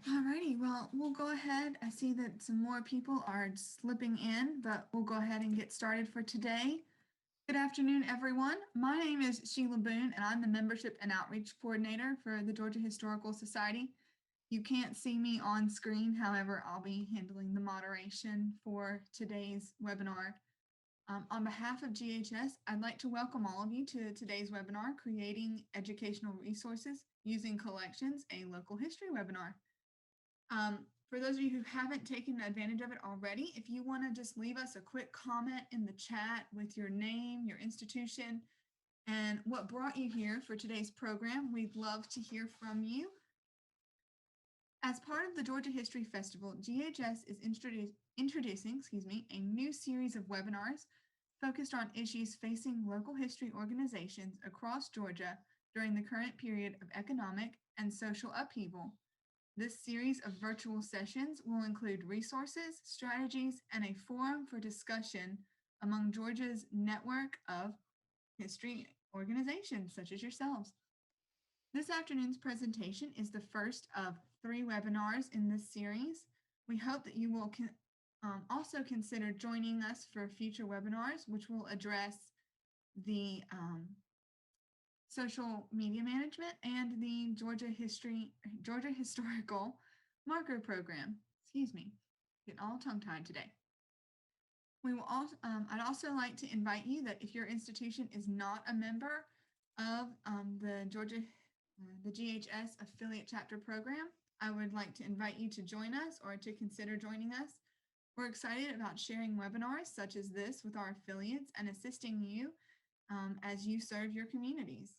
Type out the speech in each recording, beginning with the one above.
Alrighty, well, we'll go ahead. I see that some more people are slipping in, but we'll go ahead and get started for today. Good afternoon, everyone. My name is Sheila Boone, and I'm the Membership and Outreach Coordinator for the Georgia Historical Society. You can't see me on screen, however, I'll be handling the moderation for today's webinar. On behalf of GHS, I'd like to welcome all of you to today's webinar, Creating Educational Resources Using Collections, a Local History webinar. For those of you who haven't taken advantage of it already, if you want to just leave us a quick comment in the chat with your name, your institution, and what brought you here for today's program, we'd love to hear from you. As part of the Georgia History Festival, GHS is introducing a new series of webinars focused on issues facing local history organizations across Georgia during the current period of economic and social upheaval. This series of virtual sessions will include resources, strategies, and a forum for discussion among Georgia's network of history organizations such as yourselves. This afternoon's presentation is the first of 3 webinars in this series. We hope that you will also consider joining us for future webinars, which will address the social media management and the Georgia Historical Marker Program. Excuse me, getting all tongue-tied today. We will also, I'd also like to invite you that if your institution is not a member of the GHS Affiliate Chapter Program, I would like to invite you to join us or to consider joining us. We're excited about sharing webinars such as this with our affiliates and assisting you as you serve your communities.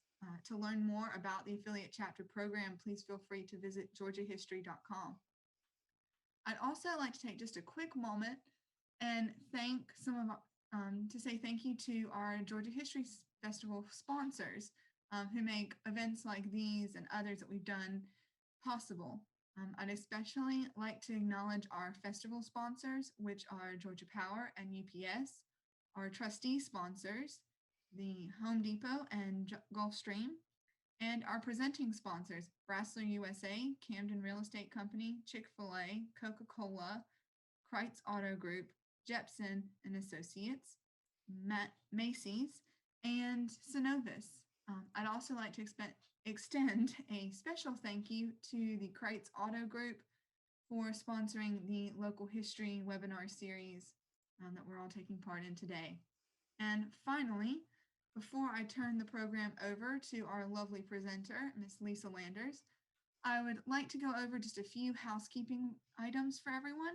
To learn more about the Affiliate Chapter Program, please feel free to visit georgiahistory.com. I'd also like to take just a quick moment and to say thank you to our Georgia History Festival sponsors who make events like these and others that we've done possible. I'd especially like to acknowledge our festival sponsors, which are Georgia Power and UPS, our trustee sponsors, the Home Depot and Gulfstream, and our presenting sponsors, Brassler USA, Camden Real Estate Company, Chick-fil-A, Coca-Cola, Kreitz Auto Group, Jepson and Associates, Macy's, and Synovus. I'd also like to extend a special thank you to the Kreitz Auto Group for sponsoring the local history webinar series that we're all taking part in today. And finally, before I turn the program over to our lovely presenter, Miss Lisa Landers, I would like to go over just a few housekeeping items for everyone.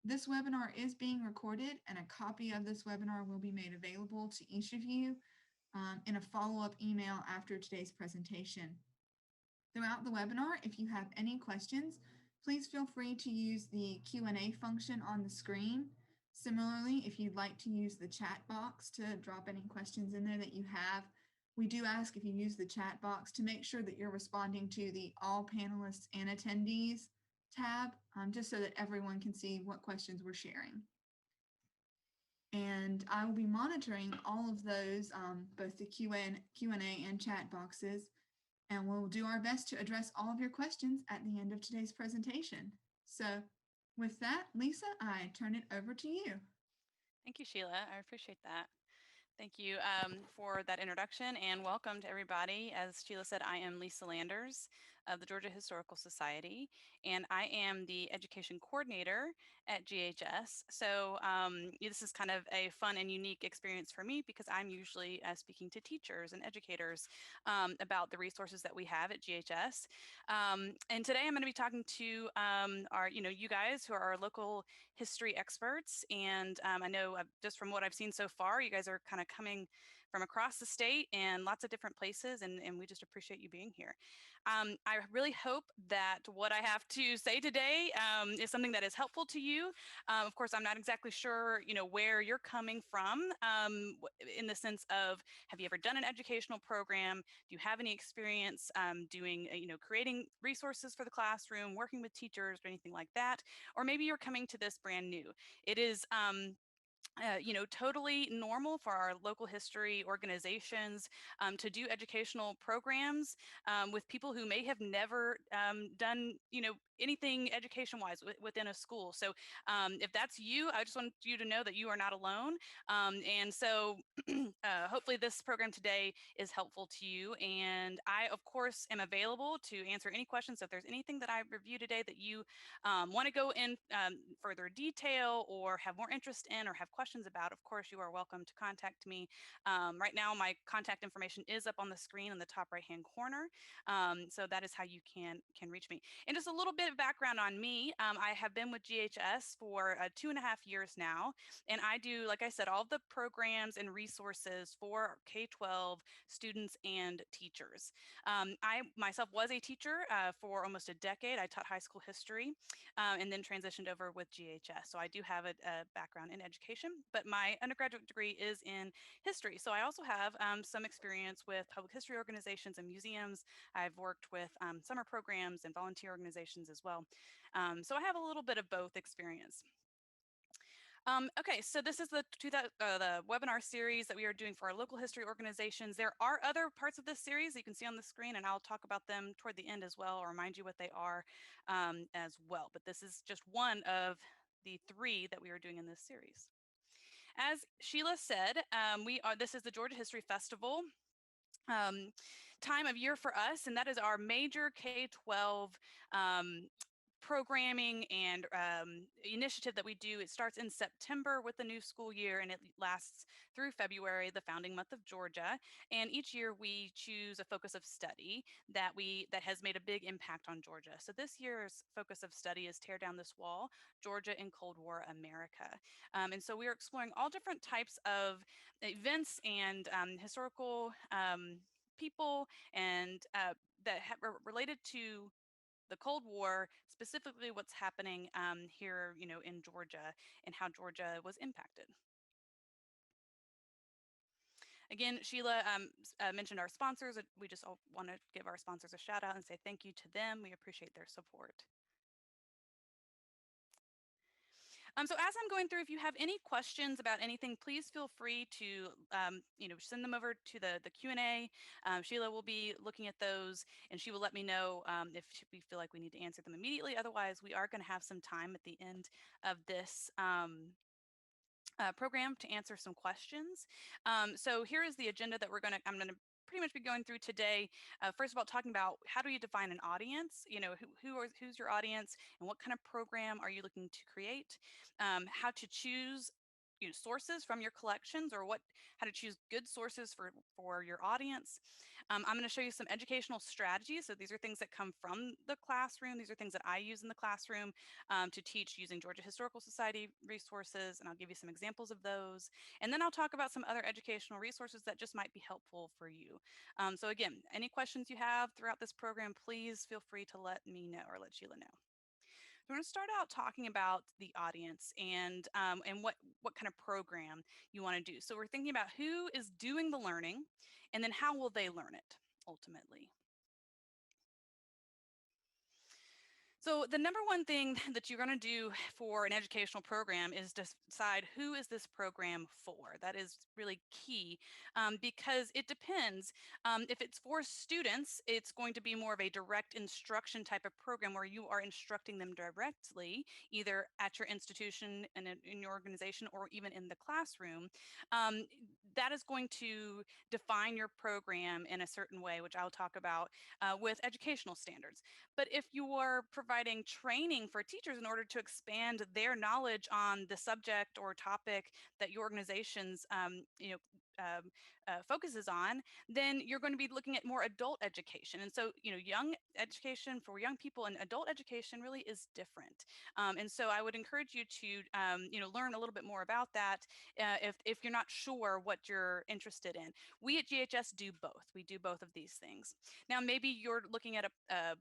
This webinar is being recorded, and a copy of this webinar will be made available to each of you in a follow-up email after today's presentation. Throughout the webinar, if you have any questions, please feel free to use the Q&A function on the screen. Similarly, if you'd like to use the chat box to drop any questions in there that you have, we do ask if you use the chat box to make sure that you're responding to the All Panelists and Attendees tab, just so that everyone can see what questions we're sharing. And I will be monitoring all of those, both the Q&A and chat boxes, and we'll do our best to address all of your questions at the end of today's presentation. So with that, Lisa, I turn it over to you. Thank you, Sheila. I appreciate that. Thank you for that introduction, and welcome to everybody. As Sheila said, I am Lisa Landers of the Georgia Historical Society, and I am the education coordinator at GHS. So this is kind of a fun and unique experience for me because I'm usually speaking to teachers and educators about the resources that we have at GHS. And today I'm going to be talking to you guys who are our local history experts. And I know just from what I've seen so far, you guys are kind of coming from across the state and lots of different places, and we just appreciate you being here. I really hope that what I have to say today is something that is helpful to you. Of course, I'm not exactly sure, where you're coming from in the sense of, have you ever done an educational program? Do you have any experience doing, creating resources for the classroom, working with teachers or anything like that? Or maybe you're coming to this brand new. It is totally normal for our local history organizations to do educational programs with people who may have never done, anything education-wise within a school. So if that's you, I just want you to know that you are not alone. And so hopefully this program today is helpful to you. And I, of course, am available to answer any questions. So if there's anything that I review today that you want to go in further detail or have more interest in or have questions about, of course, you are welcome to contact me. Right now, my contact information is up on the screen in the top right-hand corner. So that is how you can reach me. And just a little bit of background on me. I have been with GHS for 2.5 years now, and I do, like I said, all the programs and resources for K-12 students and teachers. I myself was a teacher for almost a decade. I taught high school history and then transitioned over with GHS. So I do have a background in education, but my undergraduate degree is in history. So I also have some experience with public history organizations and museums. I've worked with summer programs and volunteer organizations as well. So I have a little bit of both experience. Okay, so this is the webinar series that we are doing for our local history organizations. There are other parts of this series that you can see on the screen, and I'll talk about them toward the end as well, or remind you what they are as well. But this is just one of the 3 that we are doing in this series. As Sheila said, this is the Georgia History Festival. Time of year for us, and that is our major K-12 programming and initiative that we do. It starts in September with the new school year, and it lasts through February, the founding month of Georgia. And each year we choose a focus of study that has made a big impact on Georgia. So this year's focus of study is Tear Down This Wall, Georgia in Cold War America. And so we are exploring all different types of events and historical people and that are related to the Cold War, specifically what's happening here, in Georgia and how Georgia was impacted. Again, Sheila mentioned our sponsors. We just all want to give our sponsors a shout out and say thank you to them. We appreciate their support. So as I'm going through, if you have any questions about anything, please feel free to, send them over to the Q&A. Sheila will be looking at those, and she will let me know if we feel like we need to answer them immediately. Otherwise, we are going to have some time at the end of this program to answer some questions. So here is the agenda that I'm going to pretty much be going through today. First of all, talking about how do you define an audience? Who's your audience, and what kind of program are you looking to create? How to choose sources from your collections, or how to choose good sources for your audience. I'm going to show you some educational strategies. So these are things that come from the classroom. These are things that I use in the classroom to teach using Georgia Historical Society resources, and I'll give you some examples of those. And then I'll talk about some other educational resources that just might be helpful for you. So again, any questions you have throughout this program, please feel free to let me know or let Sheila know. So we're going to start out talking about the audience and what kind of program you want to do. So we're thinking about who is doing the learning, and then how will they learn it ultimately. So the number one thing that you're going to do for an educational program is decide who is this program for. That is really key because it depends. If it's for students, it's going to be more of a direct instruction type of program where you are instructing them directly, either at your institution and in your organization or even in the classroom. That is going to define your program in a certain way, which I'll talk about with educational standards. But if you are providing training for teachers in order to expand their knowledge on the subject or topic that your organization's focuses on, then you're going to be looking at more adult education. And so, young education for young people and adult education really is different. And so I would encourage you to, learn a little bit more about that if you're not sure what you're interested in. We at GHS do both. We do both of these things. Now, maybe you're looking at a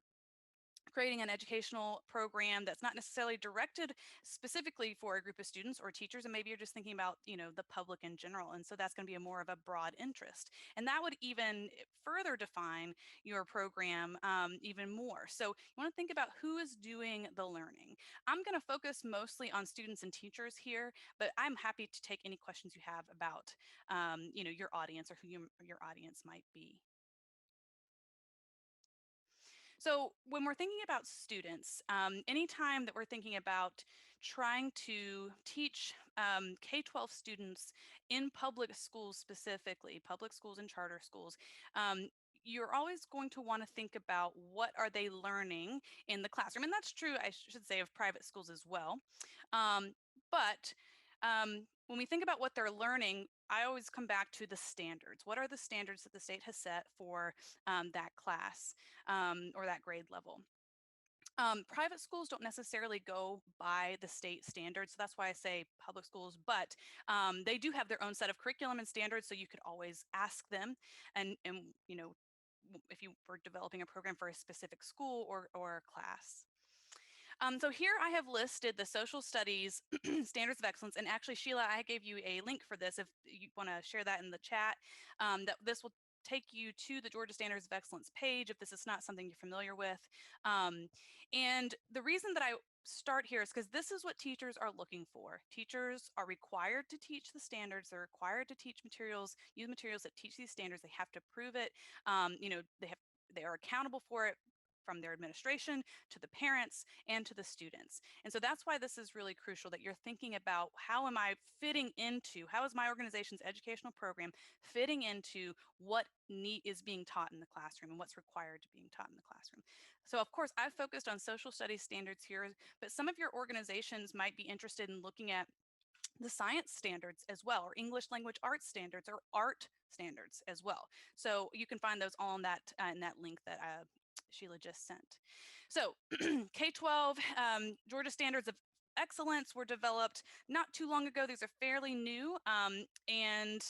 creating an educational program that's not necessarily directed specifically for a group of students or teachers, and maybe you're just thinking about, the public in general, and so that's going to be a more of a broad interest, and that would even further define your program even more. So you want to think about who is doing the learning. I'm going to focus mostly on students and teachers here, but I'm happy to take any questions you have about your audience or who your audience might be. So when we're thinking about students, anytime that we're thinking about trying to teach K-12 students in public schools, specifically public schools and charter schools, you're always going to want to think about what are they learning in the classroom. And that's true, I should say, of private schools as well. Um, but when we think about what they're learning, I always come back to the standards. What are the standards that the state has set for that class or that grade level? Private schools don't necessarily go by the state standards, so that's why I say public schools, but they do have their own set of curriculum and standards, so you could always ask them, and if you were developing a program for a specific school or class. So here I have listed the social studies standards of excellence, and actually, Sheila, I gave you a link for this if you want to share that in the chat. That this will take you to the Georgia Standards of Excellence page if this is not something you're familiar with. And the reason that I start here is because this is what teachers are looking for. Teachers are required to teach the standards. They're required to teach materials, use materials that teach these standards. They have to prove it. They are accountable for it from their administration to the parents and to the students. And so that's why this is really crucial that you're thinking about how am I fitting into, how is my organization's educational program fitting into what is being taught in the classroom and what's required to being taught in the classroom. So of course, I've focused on social studies standards here, but some of your organizations might be interested in looking at the science standards as well, or English language arts standards, or art standards as well. So you can find those all in that link that Sheila just sent. So K-12 Georgia Standards of Excellence were developed not too long ago. These are fairly new, and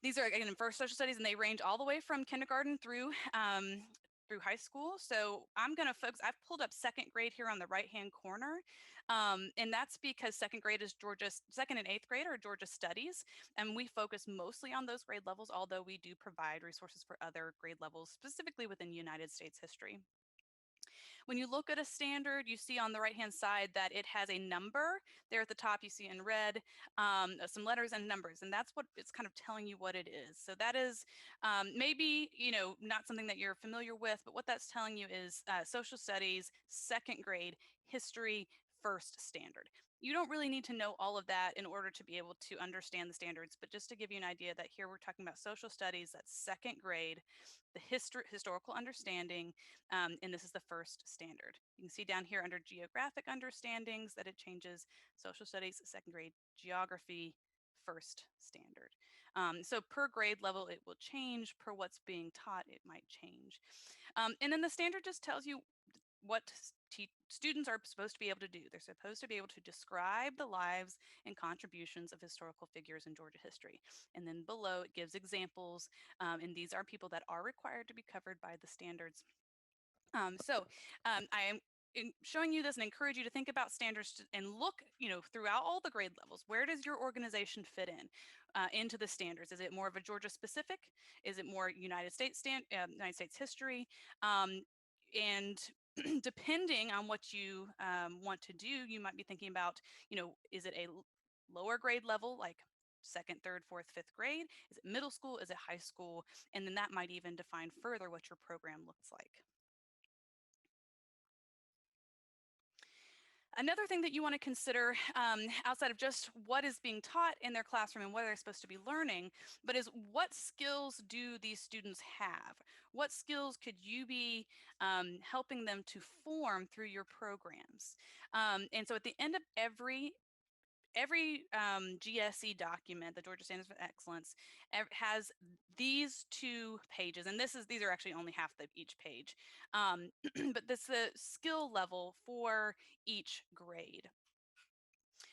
these are again in first social studies, and they range all the way from kindergarten through high school. So I'm going to focus, I've pulled up second grade here on the right hand corner. And that's because second grade is second and eighth grade are Georgia studies. And we focus mostly on those grade levels, although we do provide resources for other grade levels, specifically within United States history. When you look at a standard, you see on the right-hand side that it has a number. There at the top, you see in red some letters and numbers, and that's what it's kind of telling you what it is. So that is maybe, not something that you're familiar with, but what that's telling you is social studies, second grade, history, first standard. You don't really need to know all of that in order to be able to understand the standards, but just to give you an idea that here we're talking about social studies, that's second grade, the historical understanding, and this is the first standard. You can see down here under geographic understandings that it changes social studies, second grade, geography, first standard. So per grade level, it will change. Per what's being taught, it might change. And then the standard just tells you what students are supposed to be able to do. They're supposed to be able to describe the lives and contributions of historical figures in Georgia history. And then below it gives examples, and these are people that are required to be covered by the standards. I am showing you this and encourage you to think about standards and look, throughout all the grade levels. Where does your organization fit in into the standards? Is it more of a Georgia specific? Is it more United States United States history? And depending on what you want to do, you might be thinking about, is it a lower grade level like second, third, fourth, fifth grade? Is it middle school? Is it high school? And then that might even define further what your program looks like. Another thing that you want to consider outside of just what is being taught in their classroom and what they're supposed to be learning, but is what skills do these students have? What skills could you be helping them to form through your programs? And so at the end of every GSE document, the Georgia Standards of Excellence, has these 2 pages, and these are actually only half of each page, but this is the skill level for each grade.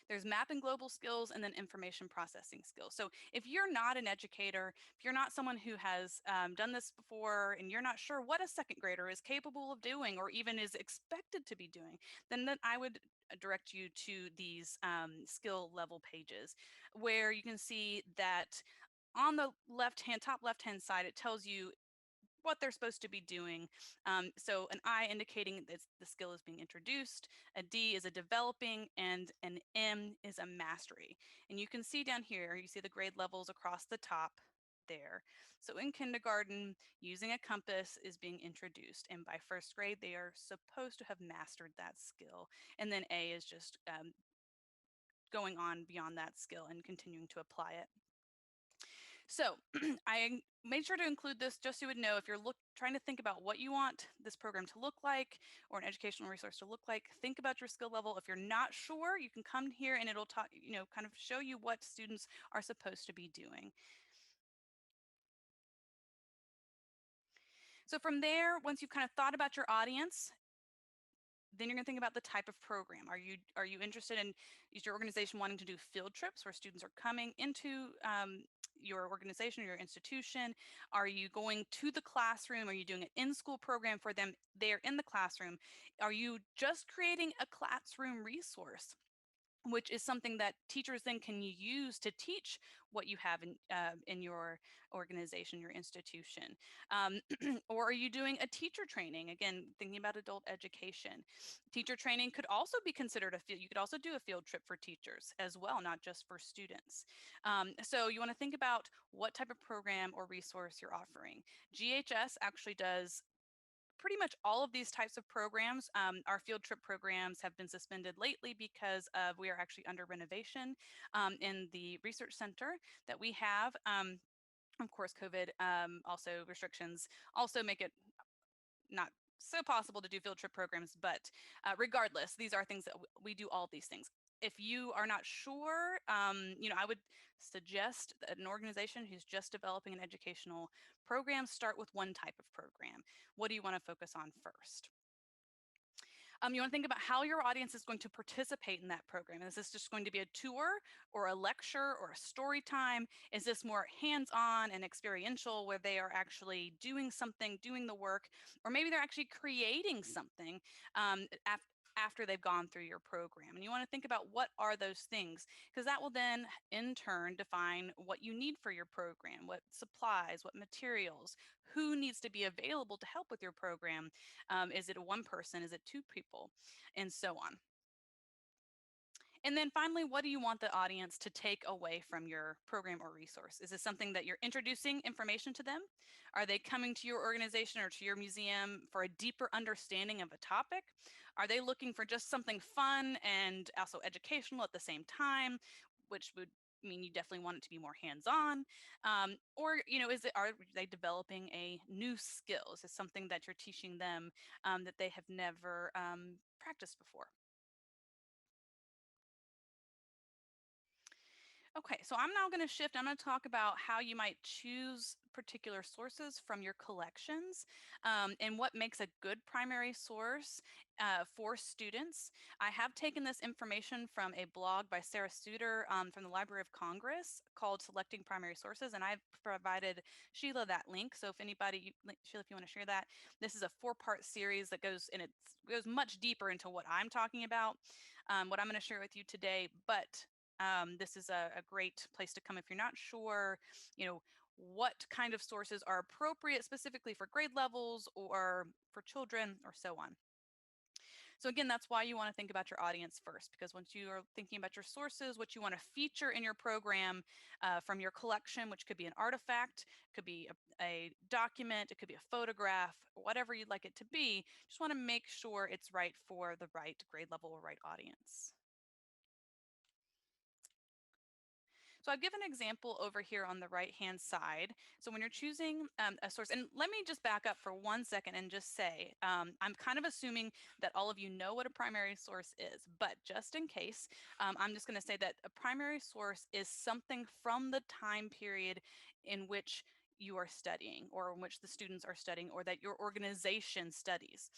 There's map and global skills and then information processing skills. So if you're not an educator, if you're not someone who has done this before and you're not sure what a second grader is capable of doing or even is expected to be doing, then I would direct you to these skill level pages where you can see that on the top left hand side, it tells you what they're supposed to be doing. So an I indicating that the skill is being introduced, a D is a developing, and an M is a mastery. And you can see down here, you see the grade levels across the top there. So in kindergarten, using a compass is being introduced. And by first grade, they are supposed to have mastered that skill. And then A is just going on beyond that skill and continuing to apply it. So I made sure to include this just so you would know if you're trying to think about what you want this program to look like or an educational resource to look like, think about your skill level. If you're not sure, you can come here and it'll talk, kind of show you what students are supposed to be doing. So from there, once you've kind of thought about your audience, then you're going to think about the type of program. Are you interested in, is your organization wanting to do field trips where students are coming into your organization or your institution? Are you going to the classroom? Are you doing an in-school program for them there in the classroom? Are you just creating a classroom resource, which is something that teachers then can use to teach what you have in your organization, your institution? Or are you doing a teacher training? Again, thinking about adult education. Teacher training could also be considered a field. You could also do a field trip for teachers as well, not just for students. So you want to think about what type of program or resource you're offering. GHS actually does pretty much all of these types of programs. Our field trip programs have been suspended lately because we are actually under renovation in the research center that we have. Of course, COVID also restrictions also make it not so possible to do field trip programs, but regardless, these are things that we do all of these things. If you are not sure, I would suggest that an organization who's just developing an educational program start with one type of program. What do you want to focus on first? You want to think about how your audience is going to participate in that program. Is this just going to be a tour or a lecture or a story time? Is this more hands-on and experiential where they are actually doing something, doing the work, or maybe they're actually creating something after they've gone through your program? And you want to think about what are those things, because that will then in turn define what you need for your program, what supplies, what materials, who needs to be available to help with your program. Is it one person? Is it two people? And so on. And then finally, what do you want the audience to take away from your program or resource? Is this something that you're introducing information to them? Are they coming to your organization or to your museum for a deeper understanding of a topic? Are they looking for just something fun and also educational at the same time, which would mean you definitely want it to be more hands-on? Or, are they developing a new skill? Is this something that you're teaching them that they have never practiced before? Okay, so I'm now going to shift. I'm going to talk about how you might choose particular sources from your collections and what makes a good primary source for students. I have taken this information from a blog by Sarah Suter from the Library of Congress called Selecting Primary Sources, and I've provided Sheila that link. So if anybody, Sheila, if you want to share that, this is a 4-part series that goes and it goes much deeper into what I'm talking about, what I'm going to share with you today. But this is a great place to come if you're not sure, what kind of sources are appropriate specifically for grade levels or for children or so on. So again, that's why you want to think about your audience first, because once you are thinking about your sources, what you want to feature in your program from your collection, which could be an artifact, could be a document, it could be a photograph, whatever you'd like it to be, just want to make sure it's right for the right grade level or right audience. So I've given an example over here on the right-hand side. So when you're choosing a source, and let me just back up for 1 second and just say, I'm kind of assuming that all of you know what a primary source is, but just in case, I'm just going to say that a primary source is something from the time period in which you are studying or in which the students are studying or that your organization studies.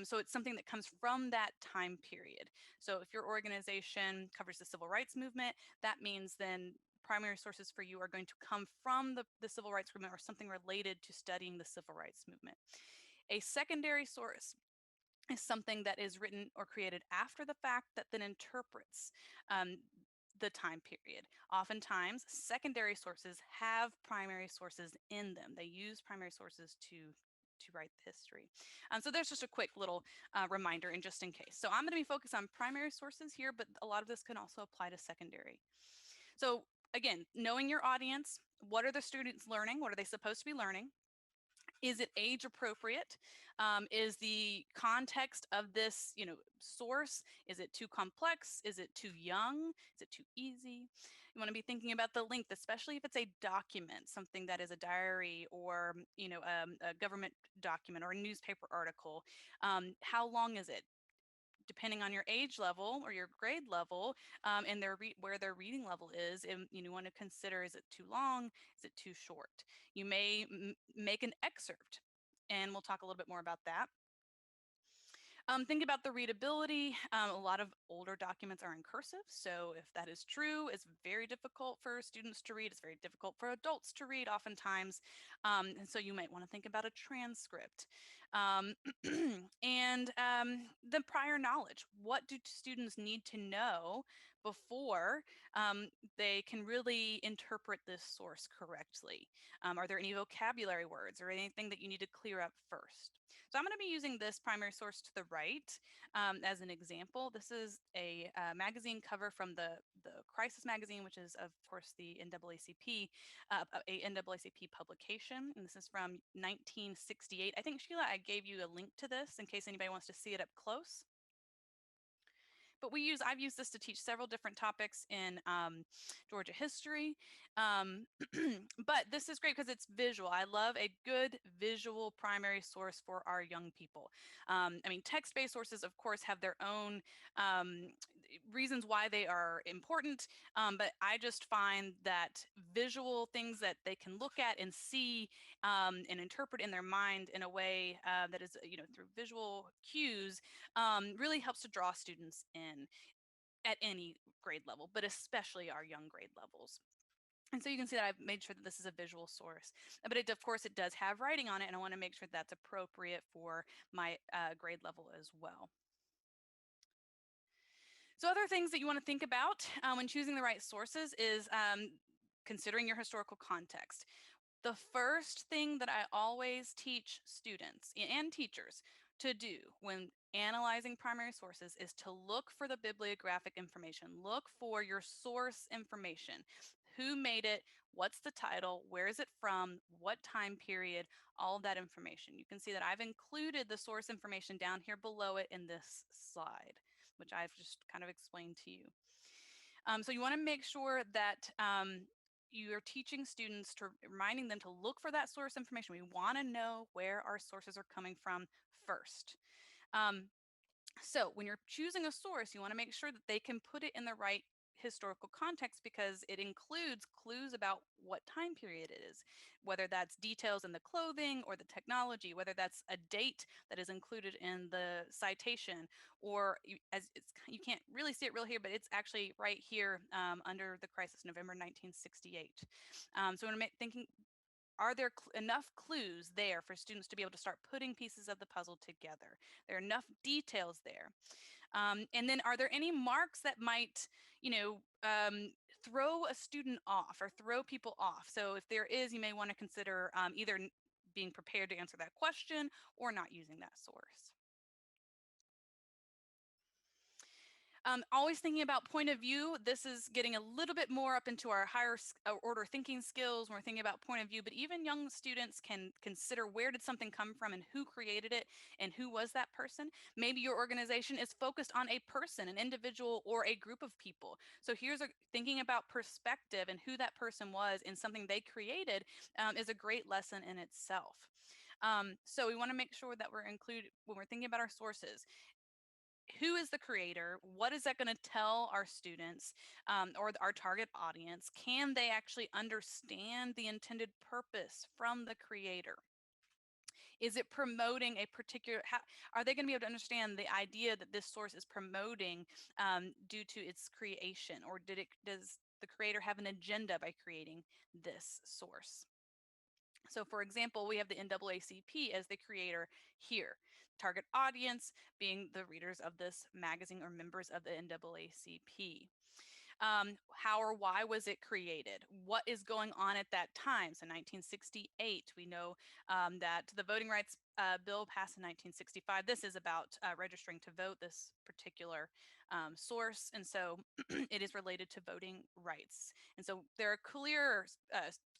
So it's something that comes from that time period. So if your organization covers the civil rights movement, that means then primary sources for you are going to come from the civil rights movement or something related to studying the civil rights movement. A secondary source is something that is written or created after the fact that then interprets um, the time period. Oftentimes, secondary sources have primary sources in them. They use primary sources to write the history. So there's just a quick little reminder and just in case. So I'm going to be focused on primary sources here, but a lot of this can also apply to secondary. So again, knowing your audience, what are the students learning? What are they supposed to be learning? Is it age appropriate? Is the context of this, source, is it too complex? Is it too young? Is it too easy? You want to be thinking about the length, especially if it's a document, something that is a diary or, a government document or a newspaper article. How long is it? Depending on your age level or your grade level and where their reading level is, and you want to consider, is it too long? Is it too short? You may make an excerpt, and we'll talk a little bit more about that. Think about the readability. A lot of older documents are in cursive, so if that is true, it's very difficult for students to read. It's very difficult for adults to read oftentimes, and so you might want to think about a transcript. Um, and the prior knowledge. What do students need to know before they can really interpret this source correctly? Are there any vocabulary words or anything that you need to clear up first? So I'm going to be using this primary source to the right as an example. This is a magazine cover from the Crisis magazine, which is, of course, the NAACP, a NAACP publication. And this is from 1968. I think, Sheila, I gave you a link to this in case anybody wants to see it up close. But I've used this to teach several different topics in Georgia history. But this is great because it's visual. I love a good visual primary source for our young people. I mean, text-based sources, of course, have their own reasons why they are important. But I just find that visual things that they can look at and see and interpret in their mind in a way that is, through visual cues, really helps to draw students in at any grade level, but especially our young grade levels. And so you can see that I've made sure that this is a visual source, but of course it does have writing on it, and I want to make sure that's appropriate for my grade level as well. So other things that you want to think about when choosing the right sources is considering your historical context. The first thing that I always teach students and teachers to do when analyzing primary sources is to look for the bibliographic information. Look for your source information. Who made it? What's the title? Where is it from? What time period? All of that information. You can see that I've included the source information down here below it in this slide, which I've just kind of explained to you. So you want to make sure that you're teaching students, to reminding them to look for that source information. We want to know where our sources are coming from first. So when you're choosing a source, you want to make sure that they can put it in the right historical context because it includes clues about what time period it is, whether that's details in the clothing or the technology, whether that's a date that is included in the citation, or you can't really see it real here, but it's actually right here under the crisis, November 1968. So when I'm thinking, are there enough clues there for students to be able to start putting pieces of the puzzle together? There are enough details there. And then are there any marks that might, throw a student off or throw people off? So if there is, you may want to consider either being prepared to answer that question or not using that source. Always thinking about point of view. This is getting a little bit more up into our higher order thinking skills when we're thinking about point of view, but even young students can consider, where did something come from and who created it and who was that person? Maybe your organization is focused on a person, an individual, or a group of people. So thinking about perspective and who that person was and something they created is a great lesson in itself. So we want to make sure that we're included when we're thinking about our sources. who is the creator? What is that going to tell our students or our target audience? Can they actually understand the intended purpose from the creator? Is it promoting a particular, are they going to be able to understand the idea that this source is promoting due to its creation? Or does the creator have an agenda by creating this source? So for example, we have the NAACP as the creator here. Target audience being the readers of this magazine or members of the NAACP. How or why was it created? What is going on at that time? So 1968, we know that the Voting Rights Bill passed in 1965. This is about registering to vote, this particular source. And so it is related to voting rights. And so there are clear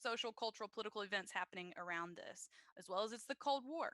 social, cultural, political events happening around this, as well as it's the Cold War.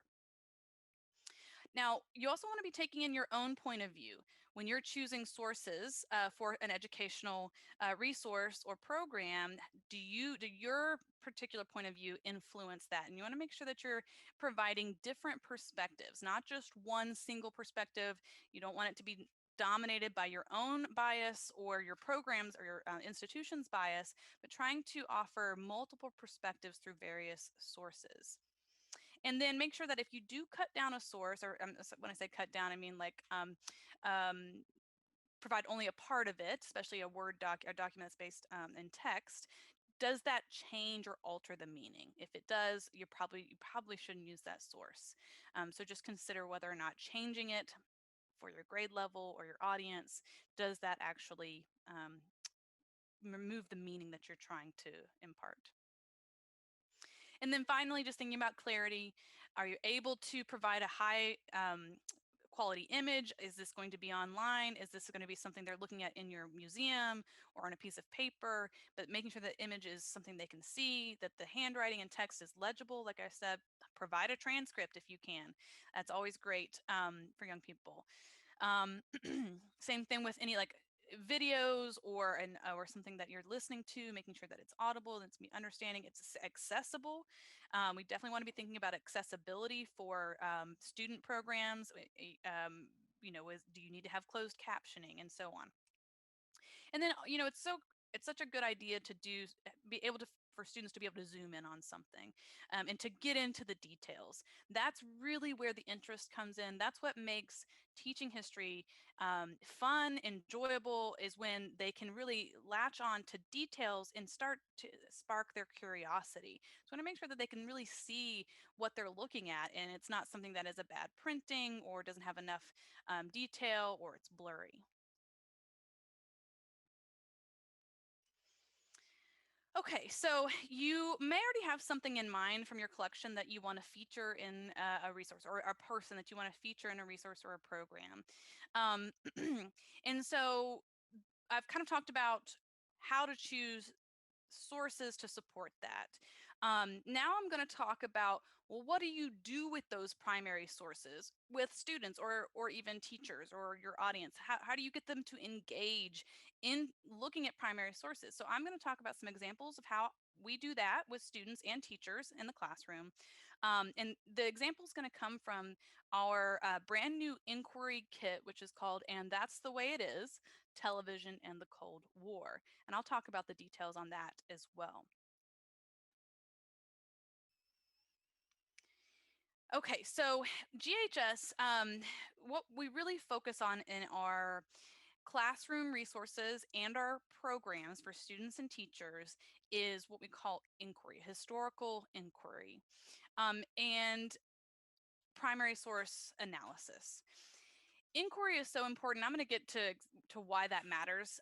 Now, you also want to be taking in your own point of view when you're choosing sources for an educational resource or program. Do your particular point of view influence that? And you want to make sure that you're providing different perspectives, not just one single perspective. You don't want it to be dominated by your own bias or your programs or your institution's bias, but trying to offer multiple perspectives through various sources. And then make sure that if you do cut down a source, or when I say cut down, I mean like provide only a part of it, especially a Word a document that's based in text. Does that change or alter the meaning? If it does, you probably shouldn't use that source. So just consider whether or not changing it for your grade level or your audience, does that actually remove the meaning that you're trying to impart? And then finally, just thinking about clarity, are you able to provide a high quality image? Is this going to be online? Is this going to be something they're looking at in your museum or on a piece of paper? But making sure that image is something they can see, that the handwriting and text is legible. Like I said, provide a transcript if you can. That's always great for young people. Same thing with any like videos or something that you're listening to, making sure that it's audible, that it's understanding, it's accessible. We definitely want to be thinking about accessibility for student programs. Do you need to have closed captioning and so on? And then, it's such a good idea to be able to for students to be able to zoom in on something and to get into the details. That's really where the interest comes in. That's what makes teaching history fun, enjoyable, is when they can really latch on to details and start to spark their curiosity. So I want to make sure that they can really see what they're looking at, and it's not something that is a bad printing or doesn't have enough detail or it's blurry. Okay, so you may already have something in mind from your collection that you want to feature in a resource, or a person that you want to feature in a resource or a program. Um, and so I've kind of talked about how to choose sources to support that. Now I'm going to talk about, well, what do you do with those primary sources with students or even teachers or your audience? How do you get them to engage in looking at primary sources? So I'm going to talk about some examples of how we do that with students and teachers in the classroom. And the example is going to come from our brand new inquiry kit, which is called "And That's the Way It Is: Television and the Cold War." And I'll talk about the details on that as well. Okay, so GHS, what we really focus on in our classroom resources and our programs for students and teachers is what we call inquiry, historical inquiry, and primary source analysis. Inquiry is so important. I'm going to get to why that matters,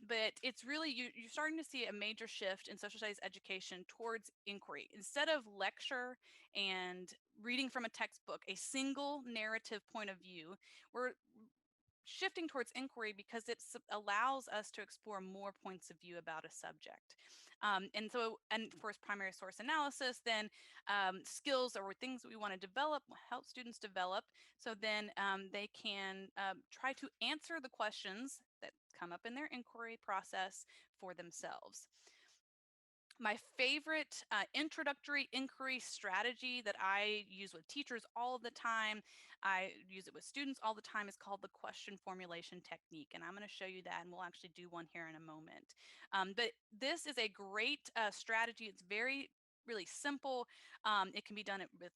but it's really you're starting to see a major shift in social studies education towards inquiry. Instead of lecture and reading from a textbook, a single narrative point of view, we're shifting towards inquiry because it allows us to explore more points of view about a subject. And of course, primary source analysis, then skills or things that we want to develop, help students develop, so then they can try to answer the questions that come up in their inquiry process for themselves. My favorite introductory inquiry strategy that I use with teachers all the time, I use it with students all the time, is called the question formulation technique. And I'm going to show you that, and we'll actually do one here in a moment. But this is a great strategy. It's really simple. It can be done with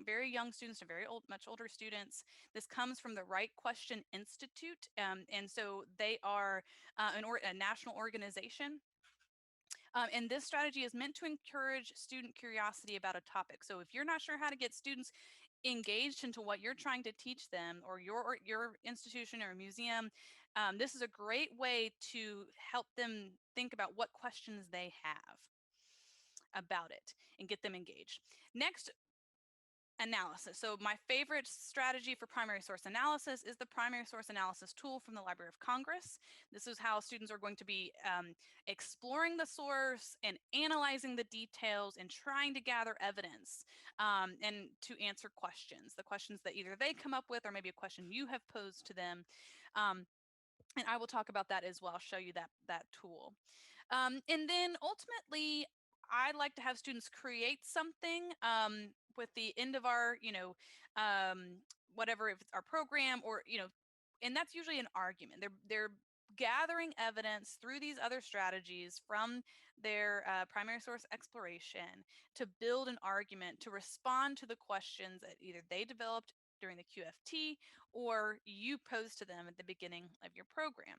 very young students to very old, much older students. This comes from the Right Question Institute. And so they are a national organization. And this strategy is meant to encourage student curiosity about a topic. So if you're not sure how to get students engaged into what you're trying to teach them, or your institution or museum, this is a great way to help them think about what questions they have about it and get them engaged. Next, analysis. So my favorite strategy for primary source analysis is the primary source analysis tool from the Library of Congress. This is how students are going to be exploring the source and analyzing the details and trying to gather evidence and to answer questions, the questions that either they come up with or maybe a question you have posed to them. And I will talk about that as well, show you that tool. And then ultimately, I like to have students create something with the end of our, um, whatever, if it's our program or, and that's usually an argument. They're gathering evidence through these other strategies from their primary source exploration to build an argument to respond to the questions that either they developed during the QFT or you posed to them at the beginning of your program.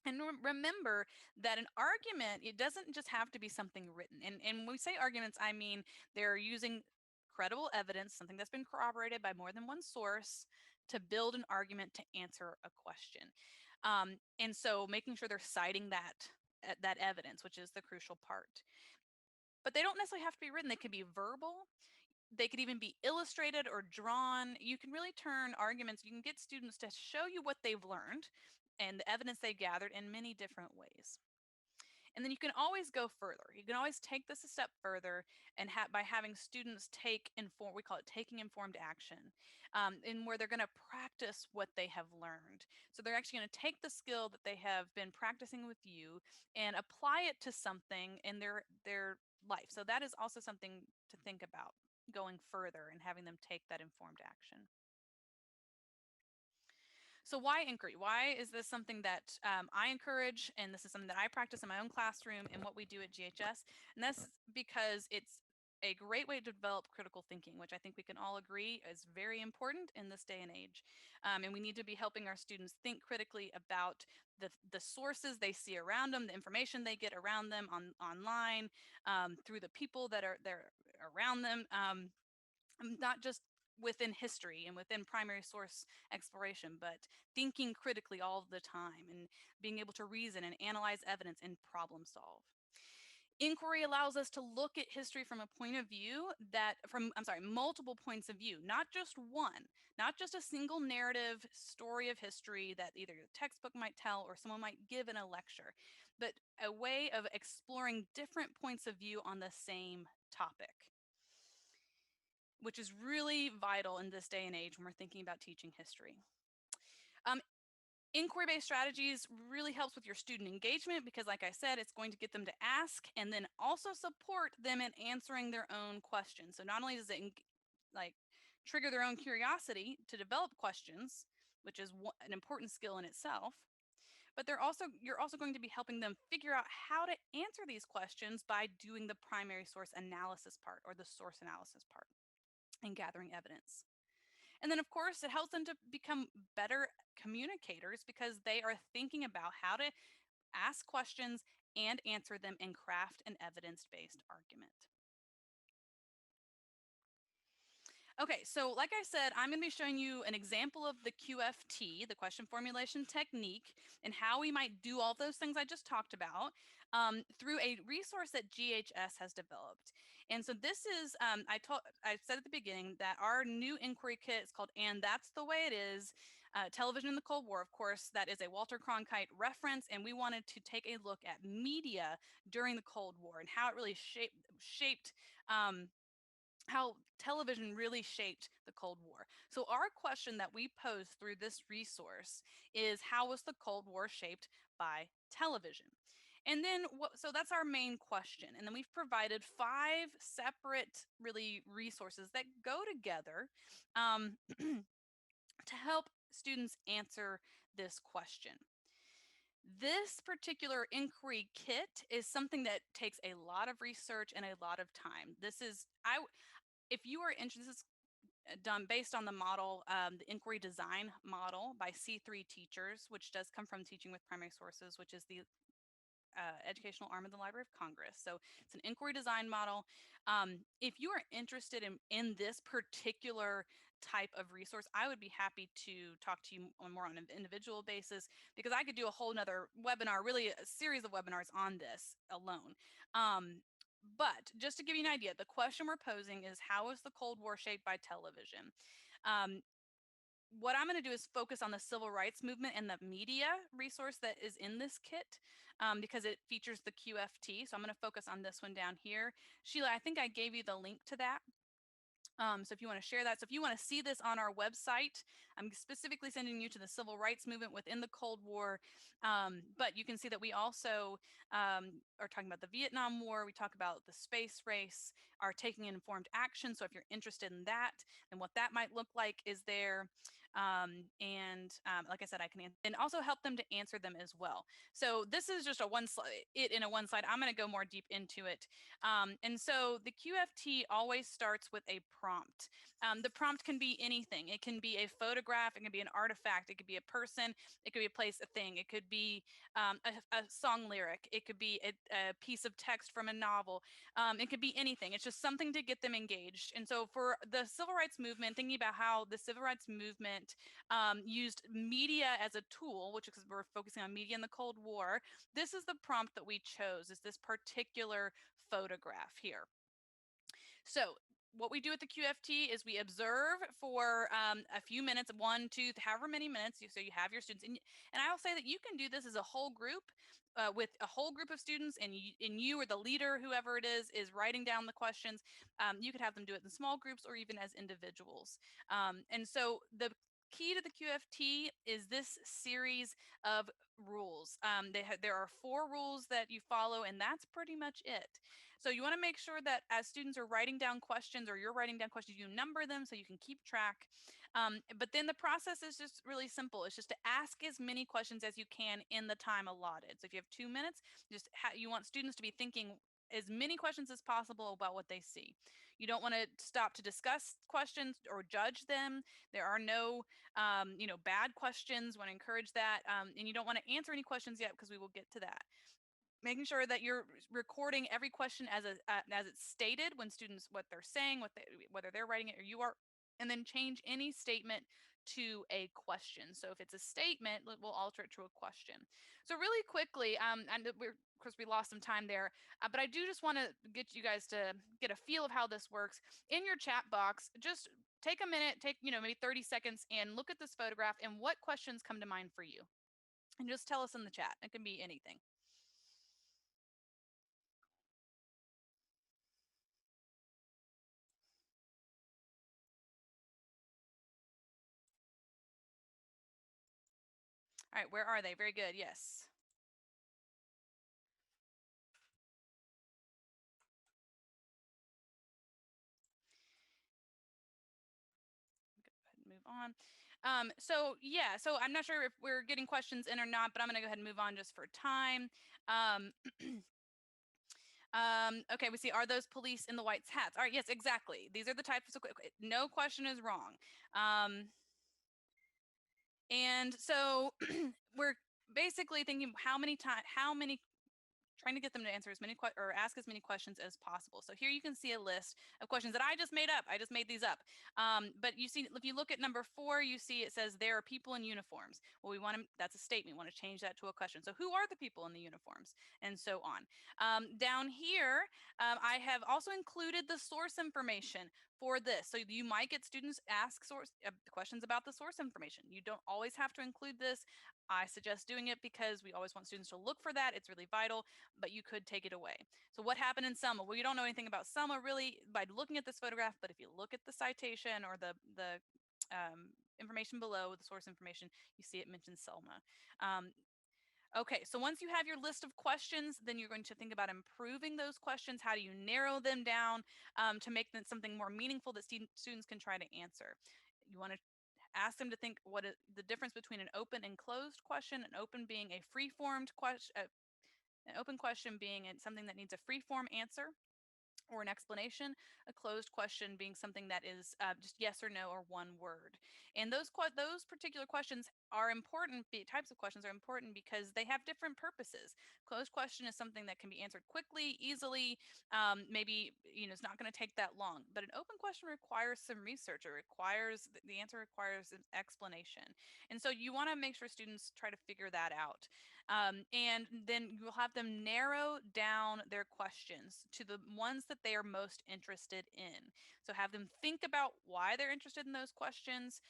And remember that an argument, it doesn't just have to be something written. And when we say arguments, I mean they're using credible evidence, something that's been corroborated by more than one source, to build an argument to answer a question. And so making sure they're citing that evidence, which is the crucial part. But they don't necessarily have to be written. They could be verbal. They could even be illustrated or drawn. You can really turn arguments, you can get students to show you what they've learned and the evidence they gathered in many different ways. And then you can always go further. You can always take this a step further and by having students we call it taking informed action, in where they're going to practice what they have learned. So they're actually going to take the skill that they have been practicing with you and apply it to something in their life. So that is also something to think about going further and having them take that informed action. So why inquiry? Why is this something that I encourage, and this is something that I practice in my own classroom and what we do at GHS? And that's because it's a great way to develop critical thinking, which I think we can all agree is very important in this day and age. And we need to be helping our students think critically about the sources they see around them, the information they get around them online, through the people that are there around them. Not just within history and within primary source exploration, but thinking critically all the time and being able to reason and analyze evidence and problem solve. Inquiry allows us to look at history from a point of view multiple points of view, not just one, not just a single narrative story of history that either a textbook might tell or someone might give in a lecture, but a way of exploring different points of view on the same topic, which is really vital in this day and age when we're thinking about teaching history. Um, Inquiry-based strategies really helps with your student engagement because, like I said, it's going to get them to ask and then also support them in answering their own questions. So not only does it trigger their own curiosity to develop questions, which is an important skill in itself, but you're also going to be helping them figure out how to answer these questions by doing the primary source analysis part or the source analysis part and gathering evidence. And then, of course, it helps them to become better communicators because they are thinking about how to ask questions and answer them and craft an evidence-based argument. Okay, so like I said, I'm going to be showing you an example of the QFT, the question formulation technique, and how we might do all those things I just talked about through a resource that GHS has developed. And so this is, I said at the beginning that our new inquiry kit is called And That's the Way It Is, Television in the Cold War. Of course, that is a Walter Cronkite reference, and we wanted to take a look at media during the Cold War and how it really shaped how television really shaped the Cold War. So our question that we pose through this resource is, how was the Cold War shaped by television? And then, so that's our main question. And then we've provided 5 separate, really, resources that go together to help students answer this question. This particular inquiry kit is something that takes a lot of research and a lot of time. If you are interested, this is done based on the model, the inquiry design model by C3 Teachers, which does come from Teaching with Primary Sources, which is the educational arm of the Library of Congress. So it's an inquiry design model. If you are interested in this particular type of resource, I would be happy to talk to you more on an individual basis, because I could do a whole nother webinar, really a series of webinars on this alone. But just to give you an idea, the question we're posing is, how is the Cold War shaped by television? What I'm going to do is focus on the civil rights movement and the media resource that is in this kit, because it features the QFT. So I'm going to focus on this one down here. Sheila, I think I gave you the link to that. So if you want to share that, so if you want to see this on our website, I'm specifically sending you to the civil rights movement within the Cold War. But you can see that we also are talking about the Vietnam War. We talk about the space race, are taking informed action. So if you're interested in that and what that might look like is there. Like I said, I can and also help them to answer them as well. So this is just a one slide, in a one slide. I'm going to go more deep into it. And so the QFT always starts with a prompt. The prompt can be anything. It can be a photograph, it can be an artifact, it could be a person, it could be a place, a thing, it could be a song lyric, it could be a piece of text from a novel, it could be anything. It's just something to get them engaged. And so for the civil rights movement, thinking about how the civil rights movement used media as a tool, which is because we're focusing on media in the Cold War, this is the prompt that we chose, is this particular photograph here. So what we do at the QFT is we observe for a few minutes, 1, 2, however many minutes. So you have your students, and I'll say that you can do this as a whole group, with a whole group of students, and you or the leader, whoever it is writing down the questions. You could have them do it in small groups or even as individuals. And so the key to the QFT is this series of rules. There are 4 rules that you follow, and that's pretty much it. So you want to make sure that as students are writing down questions, or you're writing down questions, you number them so you can keep track. But then the process is just really simple. It's just to ask as many questions as you can in the time allotted. So if you have 2 minutes, you want students to be thinking as many questions as possible about what they see. You don't want to stop to discuss questions or judge them. There are no, bad questions. Want to encourage that, and you don't want to answer any questions yet, because we will get to that. Making sure that you're recording every question as it's stated, when students, what they're saying, whether they're writing it or you are, and then change any statement to a question. So if it's a statement, we'll alter it to a question. So really quickly, and of course we lost some time there, but I do just want to get you guys to get a feel of how this works. In your chat box, just take a minute, maybe 30 seconds, and look at this photograph and what questions come to mind for you. And just tell us in the chat. It can be anything. All right, where are they? Very good. Yes. Go ahead and move on. So yeah, so I'm not sure if we're getting questions in or not, but I'm going to go ahead and move on just for time. Um, okay, we see, are those police in the white hats? All right, yes, exactly. These are the types of, no question is wrong. And so we're basically thinking how many trying to get them to answer as many or ask as many questions as possible. So here you can see a list of questions that I just made up. I just made these up. But you see, if you look at number 4, you see it says there are people in uniforms. Well, we want to, that's a statement. We want to change that to a question. So who are the people in the uniforms? And so on. Down here, I have also included the source information for this. So you might get students ask questions about the source information. You don't always have to include this. I suggest doing it because we always want students to look for that. It's really vital, but you could take it away. So what happened in Selma? Well, you don't know anything about Selma really by looking at this photograph, but if you look at the citation or the information below, the source information, you see it mentions Selma. Okay, so once you have your list of questions, then you're going to think about improving those questions. How do you narrow them down to make them something more meaningful that students can try to answer? You want to ask them to think what is the difference between an open and closed question, an open being a free-formed question, an open question being something that needs a free-form answer or an explanation, a closed question being something that is just yes or no or one word. And those particular questions are important. Types of questions are important because they have different purposes. Closed question is something that can be answered quickly, easily. Maybe it's not going to take that long. But an open question requires some research. It requires the answer requires an explanation, and so you want to make sure students try to figure that out. And then you'll have them narrow down their questions to the ones that they are most interested in. So have them think about why they're interested in those questions.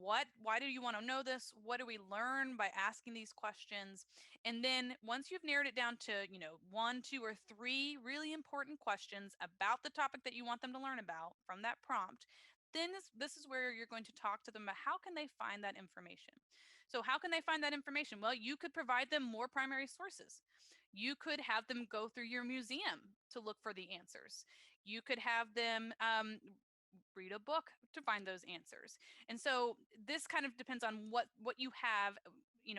Why do you want to know this? What do we learn by asking these questions? And then once you've narrowed it down to, one, two, or three really important questions about the topic that you want them to learn about from that prompt, then this is where you're going to talk to them about how can they find that information. So how can they find that information? Well, you could provide them more primary sources. You could have them go through your museum to look for the answers. You could have them read a book to find those answers. And so this kind of depends on what you have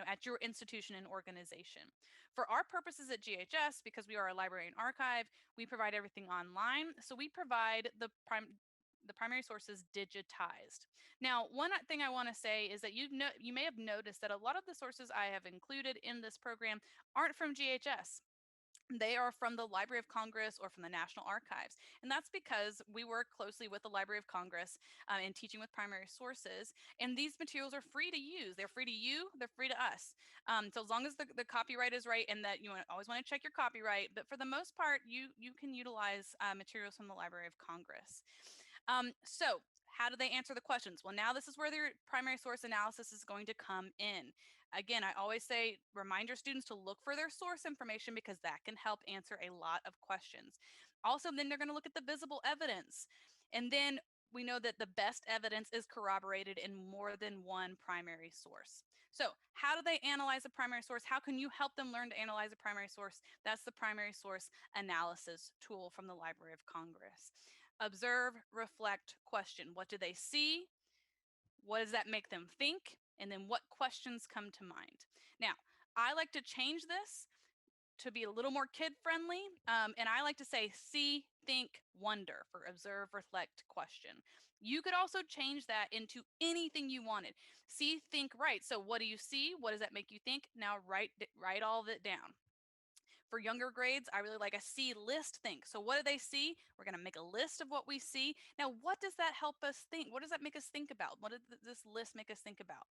at your institution and organization. For our purposes at GHS, because we are a library and archive, we provide everything online. So we provide the primary sources digitized. Now, one thing I want to say is that you may have noticed that a lot of the sources I have included in this program aren't from GHS. They are from the Library of Congress or from the National Archives. And that's because we work closely with the Library of Congress in teaching with primary sources. And these materials are free to use. They're free to you, they're free to us. So as long as the copyright is right, and that you always want to check your copyright, but for the most part, you can utilize materials from the Library of Congress. So how do they answer the questions? Well, now this is where their primary source analysis is going to come in. Again, I always say remind your students to look for their source information because that can help answer a lot of questions. Also, then they're going to look at the visible evidence. And then we know that the best evidence is corroborated in more than one primary source. So how do they analyze a primary source? How can you help them learn to analyze a primary source? That's the primary source analysis tool from the Library of Congress. Observe, reflect, question. What do they see? What does that make them think? And then what questions come to mind? Now, I like to change this to be a little more kid friendly. And I like to say see, think, wonder for observe, reflect, question. You could also change that into anything you wanted. See, think, write. So what do you see? What does that make you think? Now write all of it down. For younger grades, I really like a see, list, think. So what do they see? We're going to make a list of what we see. Now, what does that help us think? What does that make us think about? What does this list make us think about?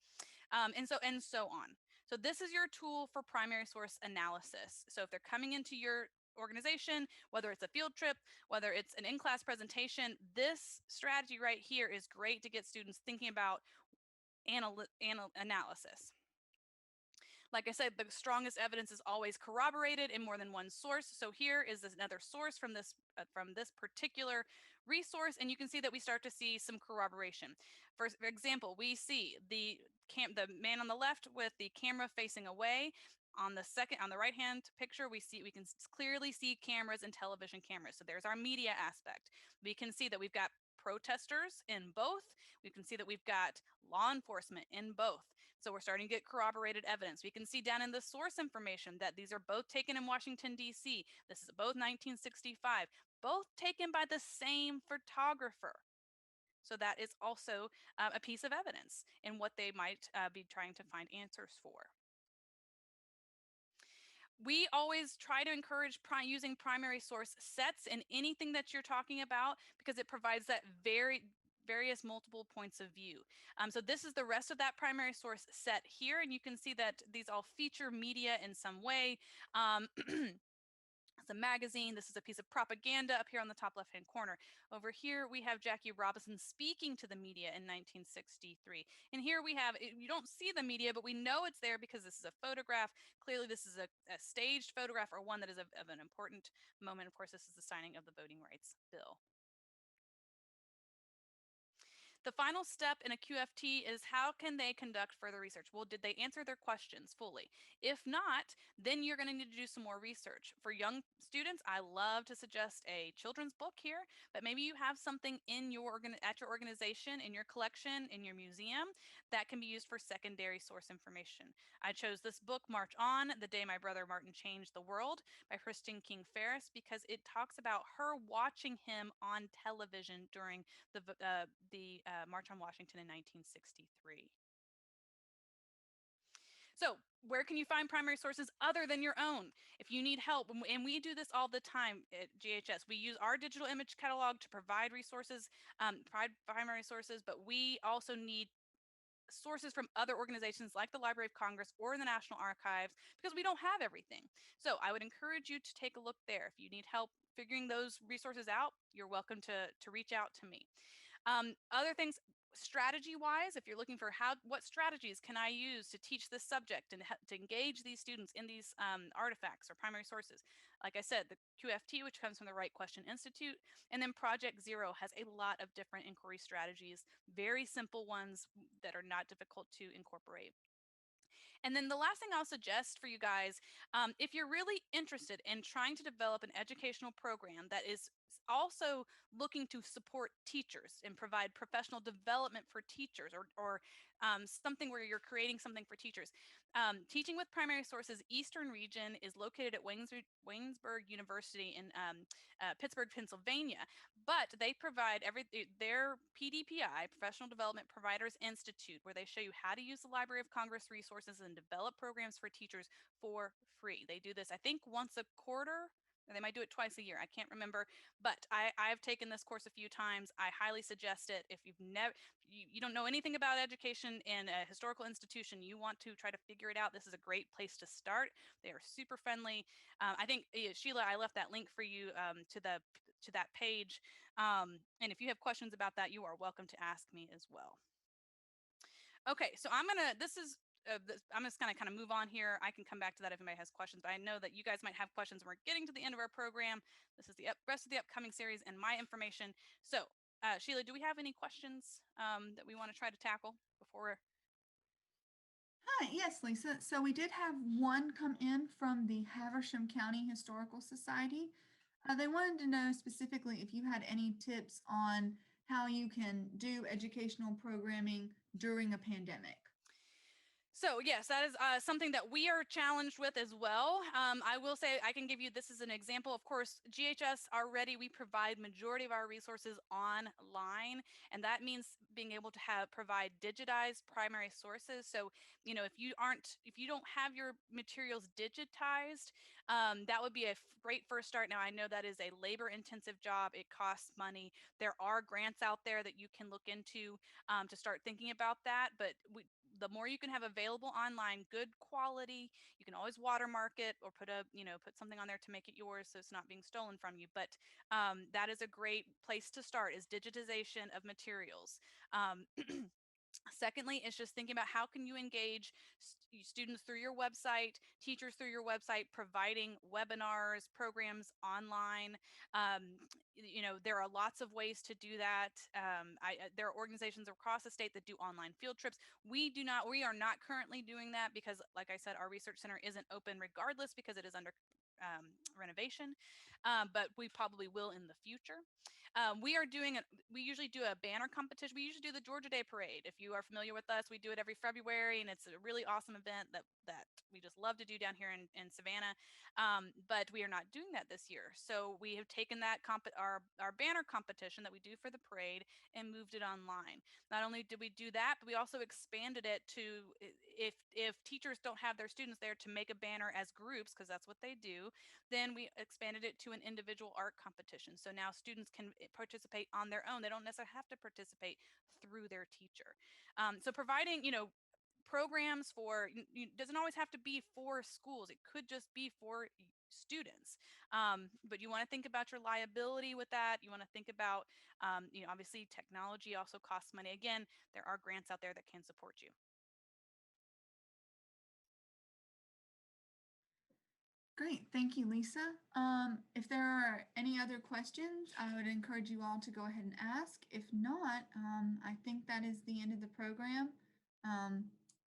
And so on. So this is your tool for primary source analysis. So if they're coming into your organization, whether it's a field trip, whether it's an in-class presentation, this strategy right here is great to get students thinking about analysis. Like I said, the strongest evidence is always corroborated in more than one source. So here is another source from this particular resource, and you can see that we start to see some corroboration. For example, we see the man on the left with the camera facing away. On the right hand picture, we can clearly see cameras and television cameras. So there's our media aspect. We can see that we've got protesters in both. We can see that we've got law enforcement in both. So we're starting to get corroborated evidence. We can see down in the source information that these are both taken in Washington, D.C. This is both 1965, both taken by the same photographer. So that is also a piece of evidence in what they might be trying to find answers for. We always try to encourage using primary source sets in anything that you're talking about because it provides that various multiple points of view. So this is the rest of that primary source set here, and you can see that these all feature media in some way. It's a magazine. This is a piece of propaganda up here on the top left-hand corner. Over here, we have Jackie Robinson speaking to the media in 1963. And here we have, you don't see the media, but we know it's there because this is a photograph. Clearly, this is a staged photograph or one that is of an important moment. Of course, this is the signing of the Voting Rights Bill. The final step in a QFT is how can they conduct further research? Well, did they answer their questions fully? If not, then you're going to need to do some more research. For young students, I love to suggest a children's book here, but maybe you have something in your at your organization, in your collection, in your museum that can be used for secondary source information. I chose this book, March On, The Day My Brother Martin Changed the World by Kristen King Ferris, because it talks about her watching him on television during the March on Washington in 1963. So where can you find primary sources other than your own? If you need help, and we do this all the time at GHS, we use our digital image catalog to provide resources, provide primary sources, but we also need sources from other organizations like the Library of Congress or the National Archives, because we don't have everything. So I would encourage you to take a look there. If you need help figuring those resources out, you're welcome to reach out to me. Other things, strategy wise, if you're looking for what strategies can I use to teach this subject and to engage these students in these artifacts or primary sources, like I said, the QFT, which comes from the Right Question Institute, and then Project Zero has a lot of different inquiry strategies, very simple ones that are not difficult to incorporate. And then the last thing I'll suggest for you guys, if you're really interested in trying to develop an educational program that is also looking to support teachers and provide professional development for teachers, or something where you're creating something for teachers. Teaching with Primary Sources Eastern Region is located at Waynesburg University in Pittsburgh, Pennsylvania, but they provide their PDPI, Professional Development Providers Institute, where they show you how to use the Library of Congress resources and develop programs for teachers for free. They do this, I think, once a quarter, or they might do it twice a year. I can't remember, but I've taken this course a few times. I highly suggest it. If you've never, you don't know anything about education in a historical institution, you want to try to figure it out, this is a great place to start. They are super friendly. I think, Sheila, I left that link for you to that page. And if you have questions about that, you are welcome to ask me as well. Okay, so I'm just gonna kind of move on here. I can come back to that if anybody has questions, but I know that you guys might have questions. We're getting to the end of our program. This is the rest of the upcoming series and my information. So, Sheila, do we have any questions that we want to try to tackle before? Hi, yes, Lisa. So we did have one come in from the Haversham County Historical Society. They wanted to know specifically if you had any tips on how you can do educational programming during a pandemic. So yes, that is something that we are challenged with as well. I will say I can give you this as an example. Of course, GHS already we provide majority of our resources online, and that means being able to provide digitized primary sources. So if you don't have your materials digitized, that would be a great first start. Now I know that is a labor-intensive job. It costs money. There are grants out there that you can look into to start thinking about that, but the more you can have available online, good quality, you can always watermark it or put something on there to make it yours so it's not being stolen from you. But that is a great place to start, is digitization of materials. Secondly, it's just thinking about how can you engage students through your website, teachers through your website, providing webinars, programs online. There are lots of ways to do that. There are organizations across the state that do online field trips. We are not currently doing that because, like I said, our research center isn't open regardless because it is under renovation, but we probably will in the future. We usually do a banner competition. We usually do the Georgia Day Parade. If you are familiar with us, we do it every February, and it's a really awesome event that we just love to do down here in Savannah. But we are not doing that this year. So we have taken that our banner competition that we do for the parade and moved it online. Not only did we do that, but we also expanded it to if teachers don't have their students there to make a banner as groups, because that's what they do, then we expanded it to an individual art competition. So now students can participate on their own. They don't necessarily have to participate through their teacher. So providing, programs doesn't always have to be for schools. It could just be for students. But you want to think about your liability with that. You want to think about, obviously technology also costs money. Again, there are grants out there that can support you. Great. Thank you, Lisa. If there are any other questions, I would encourage you all to go ahead and ask. If not, I think that is the end of the program. Um,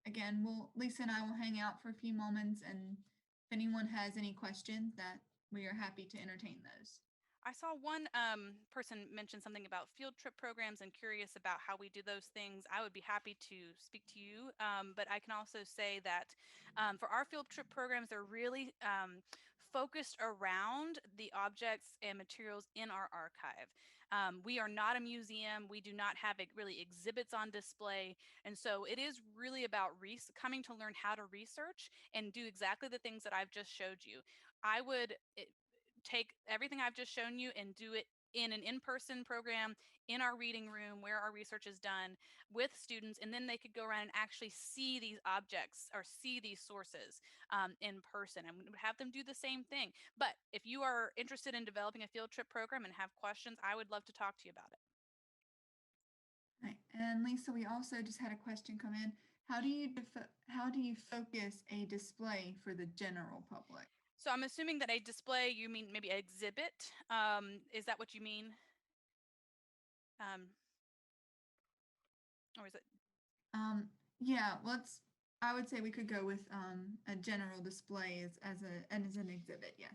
Again, Lisa and I will hang out for a few moments, and if anyone has any questions, that we are happy to entertain those. I saw one person mention something about field trip programs and curious about how we do those things. I would be happy to speak to you, but I can also say that for our field trip programs, they're really focused around the objects and materials in our archive. We are not a museum. We do not have really exhibits on display. And so it is really about coming to learn how to research and do exactly the things that I've just showed you. I would take everything I've just shown you and do it in an in-person program in our reading room where our research is done with students, and then they could go around and actually see these objects or see these sources in person, and have them do the same thing. But if you are interested in developing a field trip program and have questions, I would love to talk to you about it. Right. And Lisa, we also just had a question come in. How do you focus a display for the general public? So I'm assuming that a display, you mean maybe an exhibit. Is that what you mean? Um, or is it? Um, yeah, I would say we could go with a general display as an exhibit. Yes.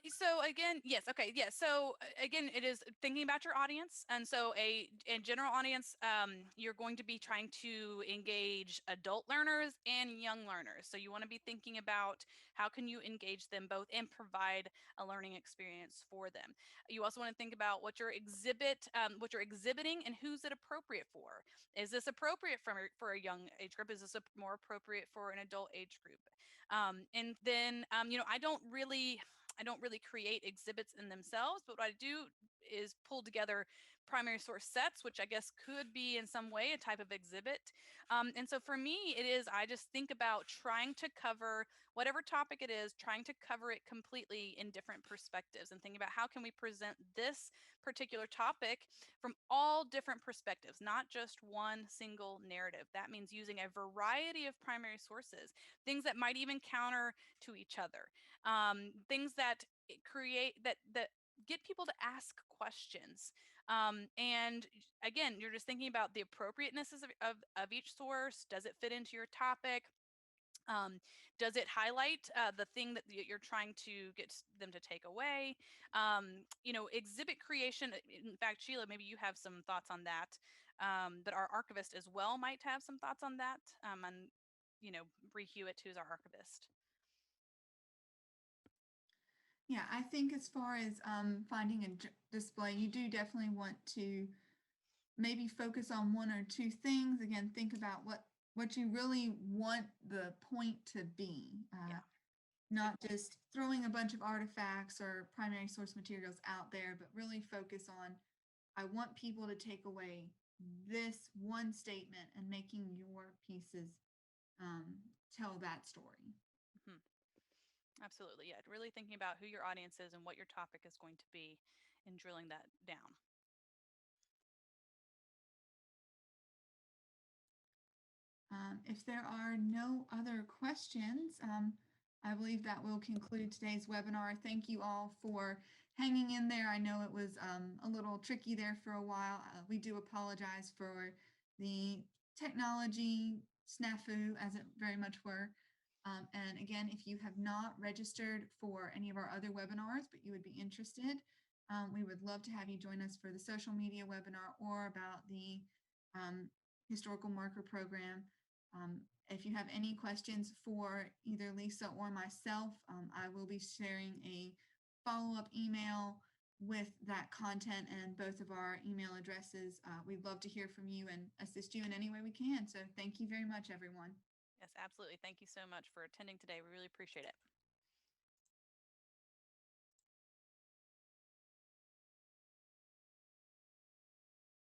So again, yes, okay, yes. So again, it is thinking about your audience. And so a general audience, you're going to be trying to engage adult learners and young learners. So you want to be thinking about how can you engage them both and provide a learning experience for them. You also want to think about what you're exhibiting and who's it appropriate for. Is this appropriate for a young age group? Is this more appropriate for an adult age group? And then, I don't really create exhibits in themselves, but what I do is pull together primary source sets, which I guess could be in some way a type of exhibit. And so for me, I just think about trying to cover whatever topic it is, trying to cover it completely in different perspectives and thinking about how can we present this particular topic from all different perspectives, not just one single narrative. That means using a variety of primary sources, things that might even counter to each other, things that create that get people to ask questions. And again, you're just thinking about the appropriateness of each source. Does it fit into your topic? Um, does it highlight the thing that you're trying to get them to take away? Exhibit creation. In fact, Sheila, maybe you have some thoughts on that. But our archivist as well might have some thoughts on that. And Bree Hewitt, who's our archivist. Yeah, I think as far as finding a display, you do definitely want to maybe focus on one or two things. Again, think about what you really want the point to be. Yeah. Not just throwing a bunch of artifacts or primary source materials out there, but really focus on, I want people to take away this one statement and making your pieces um, tell that story. Mhm. Absolutely. Yeah. Really thinking about who your audience is and what your topic is going to be and drilling that down. If there are no other questions, I believe that will conclude today's webinar. Thank you all for hanging in there. I know it was a little tricky there for a while. We do apologize for the technology snafu, as it very much were. And again, if you have not registered for any of our other webinars, but you would be interested, we would love to have you join us for the social media webinar or about the historical marker program. If you have any questions for either Lisa or myself, I will be sharing a follow-up email with that content and both of our email addresses. We'd love to hear from you and assist you in any way we can. So thank you very much, everyone. Yes, absolutely. Thank you so much for attending today. We really appreciate it.